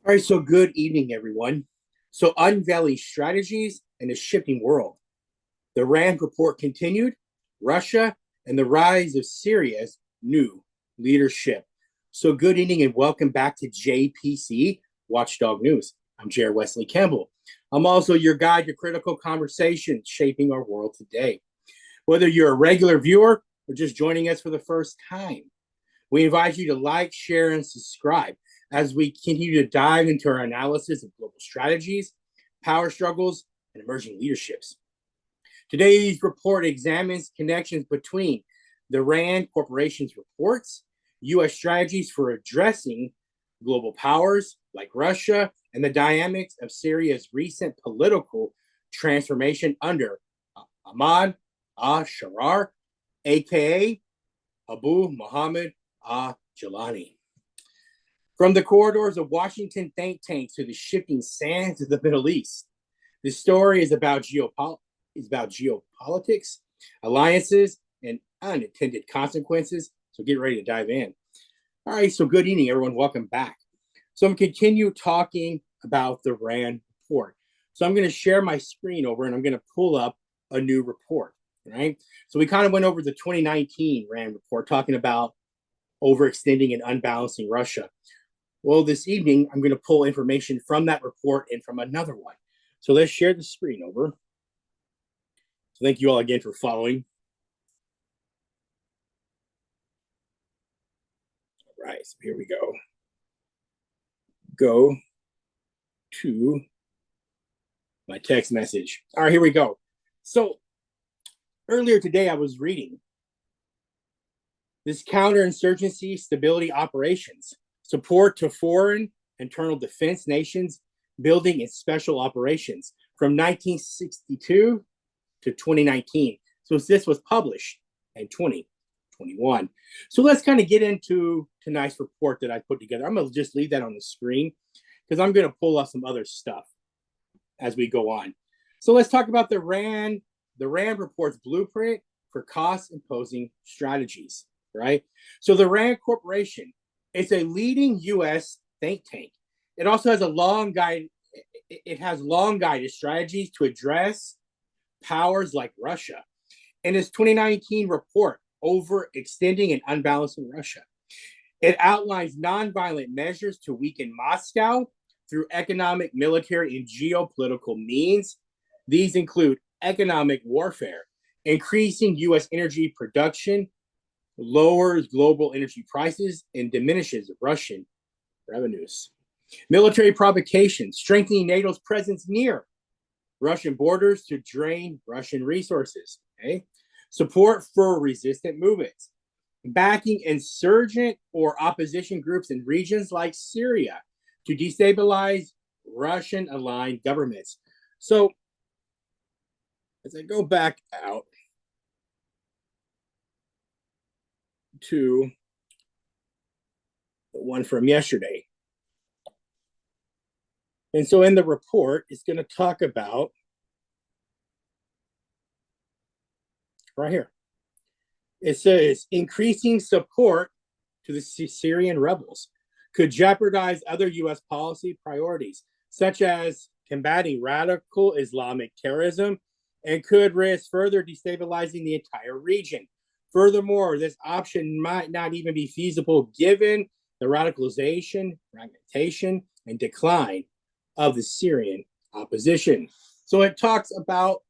All right, so good evening, everyone. So, unveiling strategies in a shifting world. The RAND report continued, Russia and the rise of Syria's new leadership. So, good evening and welcome back to JPC Watchdog News. I'm Jared Wesley Campbell. I'm also your guide to critical conversation shaping our world today. Whether you're a regular viewer or just joining us for the first time, we invite you to like, share, and subscribe as we continue to dive into our analysis of global strategies, power struggles, and emerging leaderships. Today's report examines connections between the RAND Corporation's reports, U.S. strategies for addressing global powers like Russia, and the dynamics of Syria's recent political transformation under Ahmad Al-shar, aka Abu Muhammad of Jelani. From the corridors of Washington think tanks to the shifting sands of the Middle East, this story is about geopolitics, alliances, and unintended consequences. So get ready to dive in. All right, so good evening, everyone. Welcome back. So I'm going to continue talking about the RAND report. So I'm going to share my screen over and I'm going to pull up a new report, right? So we kind of went over the 2019 RAND report talking about overextending and unbalancing Russia. Well, this evening, I'm going to pull information from that report and from another one. So let's share the screen over. So thank you all again for following. All right, so here we go. Go to my text message. All right, here we go. So earlier today, I was reading this counterinsurgency stability operations, support to foreign internal defense nations, building and special operations from 1962 to 2019. So this was published in 2021. So let's kind of get into tonight's report that I put together. I'm going to just leave that on the screen because I'm going to pull up some other stuff as we go on. So let's talk about the RAND report's blueprint for cost-imposing strategies, right? So the RAND Corporation, it's a leading U.S. think tank. It also has long guided strategies to address powers like Russia. In its 2019 report, Overextending and Unbalancing Russia, it outlines nonviolent measures to weaken Moscow through economic, military, and geopolitical means. These include economic warfare, increasing U.S. energy production, lowers global energy prices, and diminishes Russian revenues. Military provocation, strengthening NATO's presence near Russian borders to drain Russian resources. Okay? Support for resistant movements, backing insurgent or opposition groups in regions like Syria to destabilize Russian-aligned governments. So, as I go back out to the one from yesterday. And so in the report, it's going to talk about right here. It says increasing support to the Syrian rebels could jeopardize other U.S. policy priorities, such as combating radical Islamic terrorism, and could risk further destabilizing the entire region. Furthermore, this option might not even be feasible given the radicalization, fragmentation, and decline of the Syrian opposition. So it talks about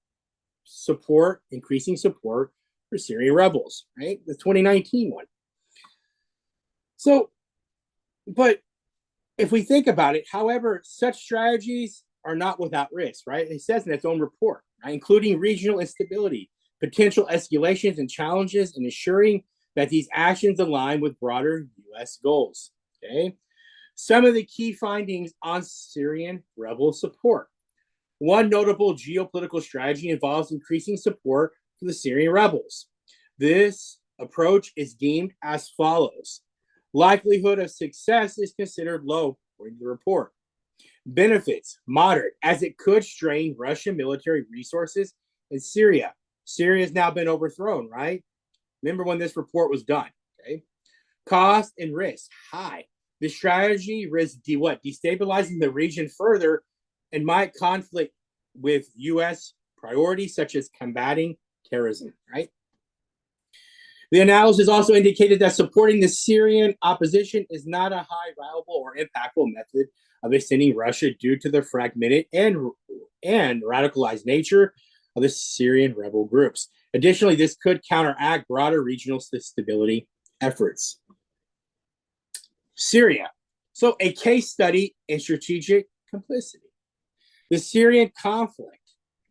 support, increasing support for Syrian rebels, right? The 2019 one. So, but if we think about it, however, such strategies are not without risk, right? It says in its own report, right? Including regional instability, potential escalations and challenges, and ensuring that these actions align with broader U.S. goals, okay? Some of the key findings on Syrian rebel support. One notable geopolitical strategy involves increasing support for the Syrian rebels. This approach is deemed as follows. Likelihood of success is considered low, according to the report. Benefits, moderate, as it could strain Russian military resources in Syria. Syria has now been overthrown, right? Remember when this report was done, okay? Cost and risk, high. This strategy risks destabilizing the region further and might conflict with U.S. priorities such as combating terrorism, right? The analysis also indicated that supporting the Syrian opposition is not a high viable or impactful method of extending Russia due to the fragmented and radicalized nature of the Syrian rebel groups. Additionally, this could counteract broader regional stability efforts. Syria. So a case study in strategic complicity. The Syrian conflict,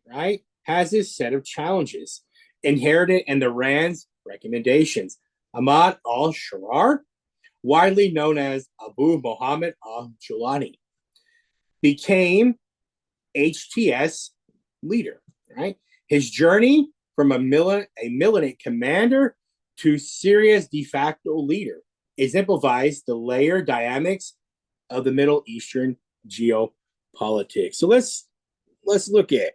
right, has this set of challenges inherited in the RAND's recommendations. Ahmad Al-shar, widely known as Abu Muhammad of Jelani, became HTS leader, right? His journey from a militant commander to Syria's de facto leader exemplifies the layered dynamics of the Middle Eastern geopolitics. So let's look at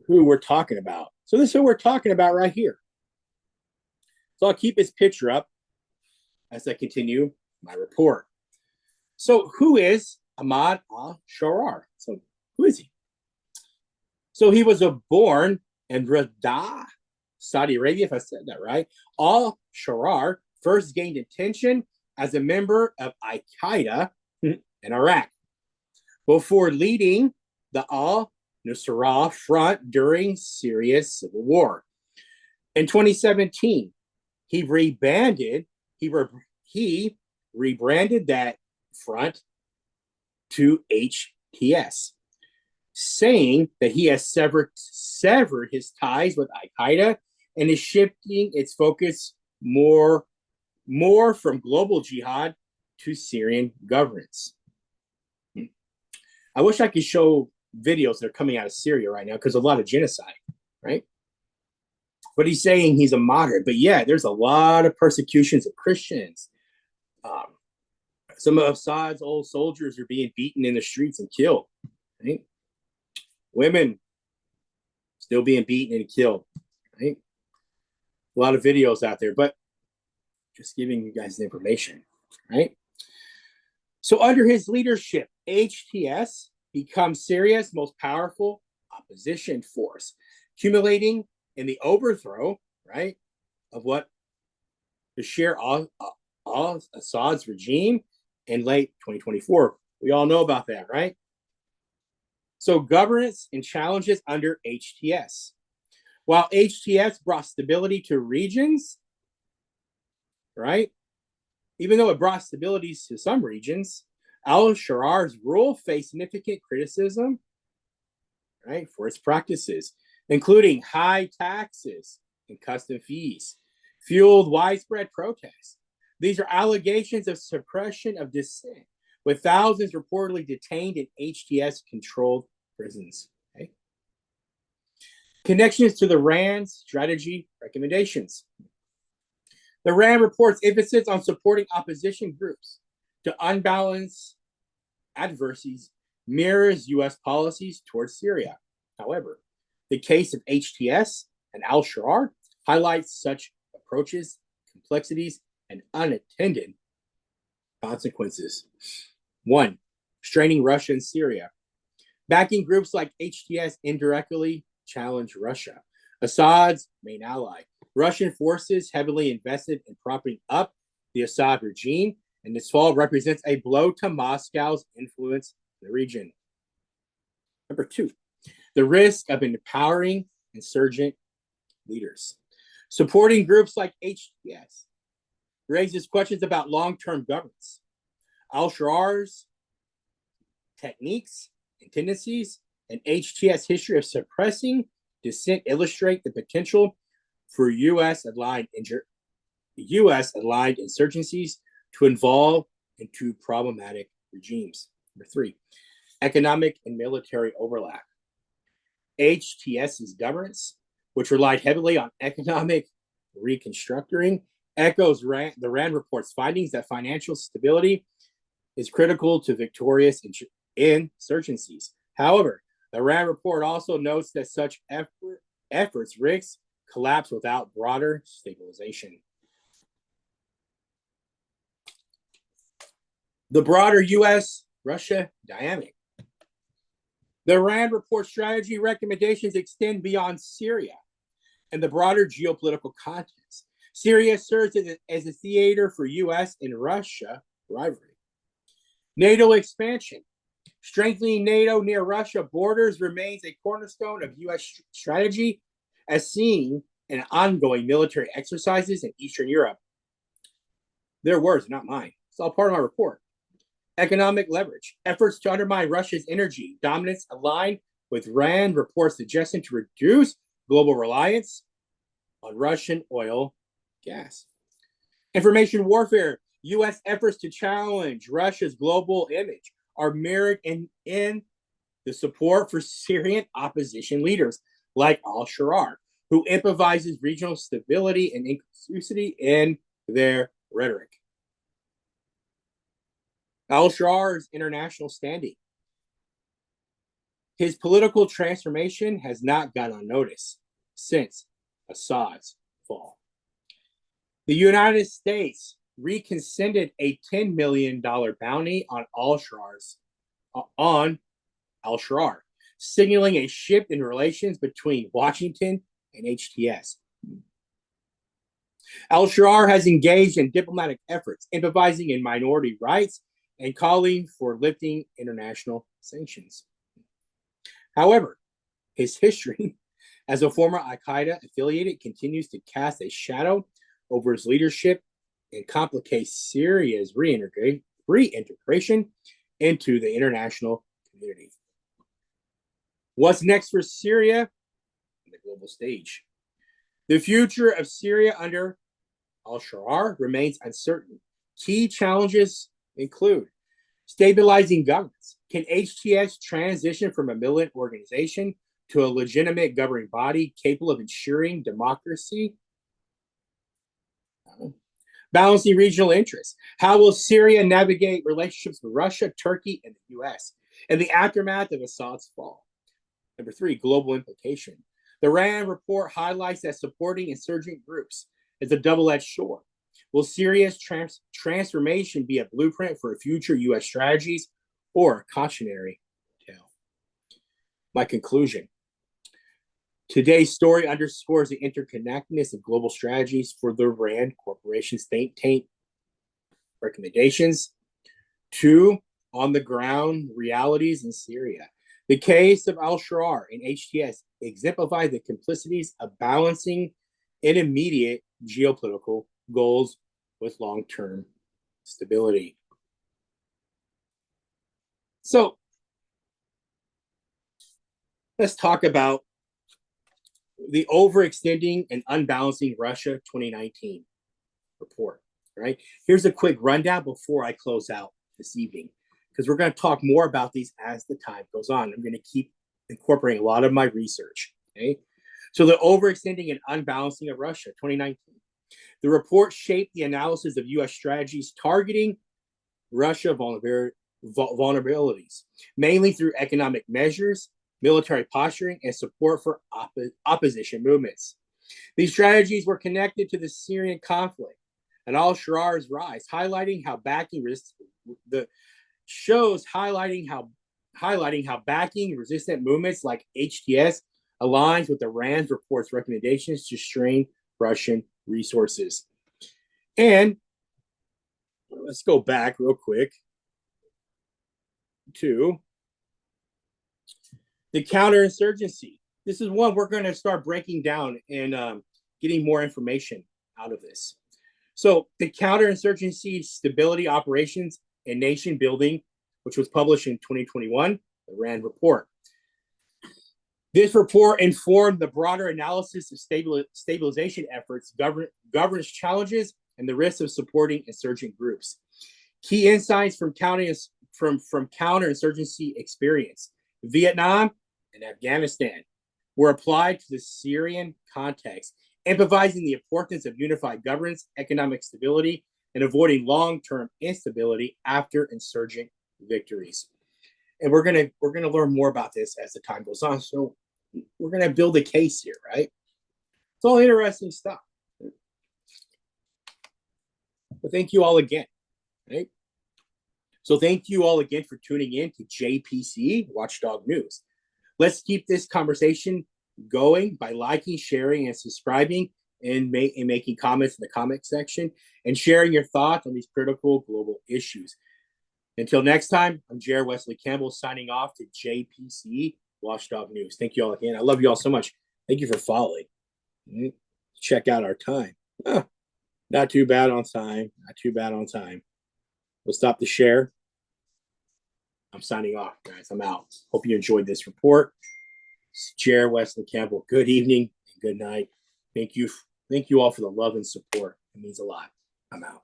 who we're talking about. So this is who we're talking about right here. So I'll keep his picture up as I continue my report. So who is Ahmad Al-shar? So who is he? So he was born in Rada, Saudi Arabia, if I said that right. Al-shar first gained attention as a member of Al-Qaeda in Iraq before leading the Nusrah front during Syria's civil war. In 2017, he rebranded that front to HTS, saying that he has severed his ties with Al-Qaeda and is shifting its focus more from global jihad to Syrian governance. I wish I could show videos that are coming out of Syria right now because a lot of genocide, right? But he's saying he's a moderate. But yeah, there's a lot of persecutions of Christians. Some of Assad's old soldiers are being beaten in the streets and killed, right? Women still being beaten and killed, right? A lot of videos out there, but just giving you guys the information, right? So under his leadership, HTS becomes Syria's most powerful opposition force, accumulating in the overthrow, right, of what Bashar al-Assad's regime in late 2024. We all know about that, right? So governance and challenges under HTS. While HTS brought stability to regions, right, even though it brought stability to some regions, Al-Sharar's rule faced significant criticism, right, for its practices, including high taxes and custom fees, fueled widespread protests. These are allegations of suppression of dissent, with thousands reportedly detained in HTS-controlled prisons. Okay? Connections to the RAND strategy recommendations. The RAND reports emphasis on supporting opposition groups to unbalance adversities, mirrors U.S. policies towards Syria. However, the case of HTS and Al-Shar highlights such approaches, complexities, and unintended consequences. 1. Straining Russia and Syria. Backing groups like HTS indirectly challenge Russia, Assad's main ally. Russian forces heavily invested in propping up the Assad regime, and this fall represents a blow to Moscow's influence in the region. Number 2, the risk of empowering insurgent leaders. Supporting groups like HTS raises questions about long-term governance. Al-Sharar's techniques and tendencies and HTS history of suppressing dissent illustrate the potential for U.S.-aligned insurgencies to evolve into problematic regimes. Number 3, economic and military overlap. HTS's governance, which relied heavily on economic reconstructing, echoes the RAND report's findings that financial stability is critical to victorious insurgencies. However, the RAND report also notes that such efforts risk collapse without broader stabilization. The broader U.S.-Russia dynamic. The RAND report strategy recommendations extend beyond Syria and the broader geopolitical context. Syria serves as a theater for U.S. and Russia rivalry. NATO expansion. Strengthening NATO near Russia borders remains a cornerstone of U.S. strategy, as seen in ongoing military exercises in Eastern Europe. Their words, not mine. It's all part of my report. Economic leverage. Efforts to undermine Russia's energy dominance align with RAND reports suggestion to reduce global reliance on Russian oil gas. Information warfare. U.S. efforts to challenge Russia's global image are mirrored in the support for Syrian opposition leaders like Al-Shar, who improvises regional stability and inclusivity in their rhetoric. Al-Shar's international standing. His political transformation has not gone unnoticed since Assad's fall. The United States reconsidered a $10 million bounty on Al-Shar, signaling a shift in relations between Washington and HTS. Al-Shar has engaged in diplomatic efforts, improvising in minority rights and calling for lifting international sanctions. However, his history as a former Al-Qaeda affiliated continues to cast a shadow over his leadership and complicate Syria's reintegration into the international community. What's next for Syria on the global stage? The future of Syria under Al-Shar remains uncertain. Key challenges include stabilizing governments. Can HTS transition from a militant organization to a legitimate governing body capable of ensuring democracy? Balancing regional interests. How will Syria navigate relationships with Russia, Turkey, and the U.S. in the aftermath of Assad's fall? Number 3, global implication. The RAND report highlights that supporting insurgent groups is a double-edged sword. Will Syria's transformation be a blueprint for future U.S. strategies or a cautionary tale? My conclusion. Today's story underscores the interconnectedness of global strategies for the RAND Corporation's think tank recommendations to on-the-ground realities in Syria. The case of Al-Shar and HTS exemplifies the complicities of balancing intermediate geopolitical goals with long-term stability. So let's talk about the overextending and unbalancing Russia 2019 report, right? Here's a quick rundown before I close out this evening, because we're going to talk more about these as the time goes on. I'm going to keep incorporating a lot of my research, okay? So the overextending and unbalancing of Russia 2019. The report shaped the analysis of U.S. strategies targeting Russia vulnerabilities, mainly through economic measures, military posturing, and support for opposition movements. These strategies were connected to the Syrian conflict and Al-Shar's rise, highlighting how backing resistant movements like HTS aligns with the RAND report's recommendations to strain Russian resources. And let's go back real quick to the counterinsurgency. This is one we're going to start breaking down and getting more information out of this. So the counterinsurgency stability operations and nation building, which was published in 2021, the RAND report. This report informed the broader analysis of stabilization efforts, governance challenges, and the risks of supporting insurgent groups. Key insights from counterinsurgency experience. Vietnam and Afghanistan were applied to the Syrian context, emphasizing the importance of unified governance, economic stability, and avoiding long-term instability after insurgent victories. And we're gonna learn more about this as the time goes on. So we're gonna build a case here, right? It's all interesting stuff. But thank you all again, right? So thank you all again for tuning in to JPC Watchdog News. Let's keep this conversation going by liking, sharing, and subscribing, and making comments in the comment section, and sharing your thoughts on these critical global issues. Until next time, I'm Jared Wesley Campbell signing off to JPC Watchdog News. Thank you all again. I love you all so much. Thank you for following. Check out our time. Not too bad on time. Not too bad on time. We'll stop the share. I'm signing off, guys. I'm out. Hope you enjoyed this report. It's Jared Wesley Campbell. Good evening and good night. Thank you all for the love and support. It means a lot. I'm out.